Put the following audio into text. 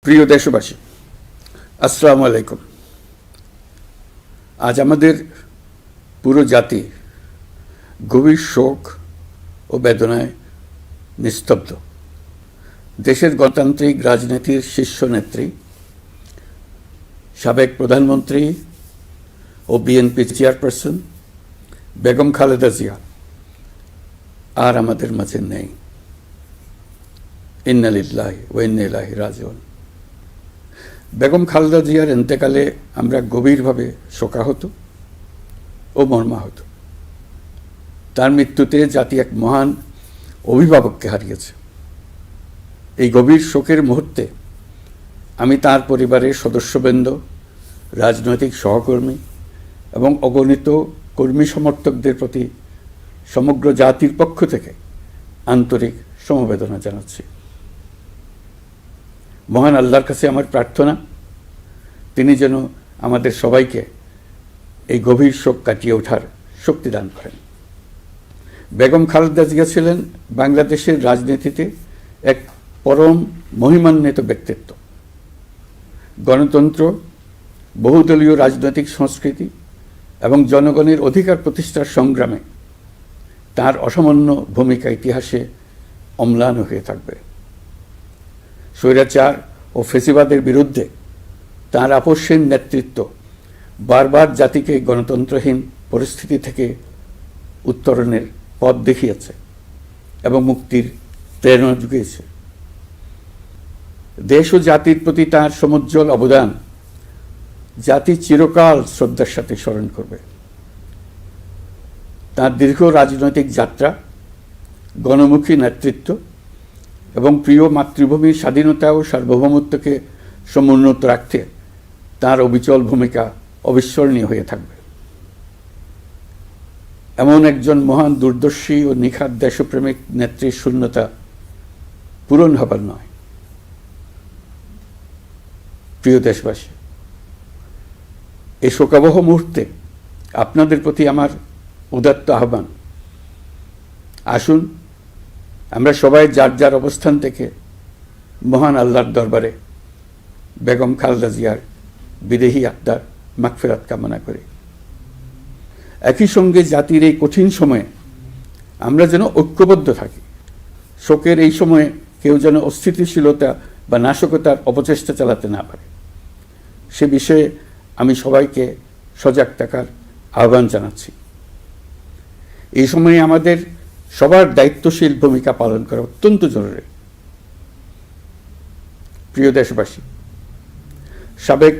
প্রিয় দেশবাসী, আসসালামু আলাইকুম। আজ আমাদের পুরো জাতি গভীর শোক ও বেদনায় নিস্তব্ধ। দেশের গণতান্ত্রিক রাজনীতির শীর্ষ নেত্রী, সাবেক প্রধানমন্ত্রী ও বিএনপি চেয়ারপারসন বেগম খালেদা জিয়া আর আমাদের মাঝে নেই। ইন্না লিল্লাহি ওয়া ইন্না ইলাইহি রাজিউন। বেগম খালেদা জিয়ার ইন্তেকালে আমরা গভীরভাবে শোকাহত ও মর্মাহত। তার মৃত্যুতে জাতি এক মহান অভিভাবককে হারিয়েছে। এই গভীর শোকের মুহূর্তে আমি তার পরিবারের সদস্যবৃন্দ, রাজনৈতিক সহকর্মী এবং অগণিত কর্মী সমর্থকদের প্রতি সমগ্র জাতির পক্ষ থেকে আন্তরিক সমবেদনা জানাচ্ছি। মহান আল্লাহর কাছে আমার প্রার্থনা, তিনি যেন আমাদের সবাইকে এই গভীর শোক কাটিয়ে ওঠার শক্তি দান করেন। বেগম খালেদা জিয়া ছিলেন বাংলাদেশের রাজনীতিতে এক পরম মহিমান্বিত ব্যক্তিত্ব। গণতন্ত্র, বহুদলীয় রাজনৈতিক সংস্কৃতি এবং জনগণের অধিকার প্রতিষ্ঠার সংগ্রামে তার অসামান্য ভূমিকা ইতিহাসে অম্লান হয়ে থাকবে। স্বৈরাচার ও ফেসিবাদের বিরুদ্ধে তাঁর আপসহীন নেতৃত্ব বারবার জাতিকে গণতন্ত্রহীন পরিস্থিতি থেকে উত্তরণের পথ দেখিয়েছে এবং মুক্তির প্রেরণা জুগিয়েছে। দেশ ও জাতির প্রতি তাঁর সমুজ্জ্বল অবদান জাতি চিরকাল শ্রদ্ধার সাথে স্মরণ করবে। তাঁর দীর্ঘ রাজনৈতিক যাত্রা, গণমুখী নেতৃত্ব এবং প্রিয় মাতৃভূমির স্বাধীনতা ও সার্বভৌমত্বকে সমুন্নত রাখতে তাঁর অবিচল ভূমিকা অবিস্মরণীয় হয়ে থাকবে। এমন একজন মহান দূরদর্শী ও নিখাদ দেশপ্রেমিক নেত্রীর শূন্যতা পূরণ হবার নয়। প্রিয় দেশবাসী, এই শোকাবহ মুহূর্তে আপনাদের প্রতি আমার উদাত্ত আহ্বান, আসুন আমরা সবাই যার যার অবস্থান থেকে মহান আল্লাহর দরবারে বেগম খালেদা জিয়ার বিদেহী আত্মার মাগফিরাত কামনা করি। একই সঙ্গে জাতির এই কঠিন সময়ে আমরা যেন ঐক্যবদ্ধ থাকি। শোকের এই সময়ে কেউ যেন অস্থিতিশীলতা বা নাশকতার অপচেষ্টা চালাতে না পারে, সে বিষয়ে আমি সবাইকে সজাগ থাকার আহ্বান জানাচ্ছি। এই সময়ে আমাদের সবার দায়িত্বশীল ভূমিকা পালন করা অত্যন্ত জরুরি। প্রিয় দেশবাসী, সাবেক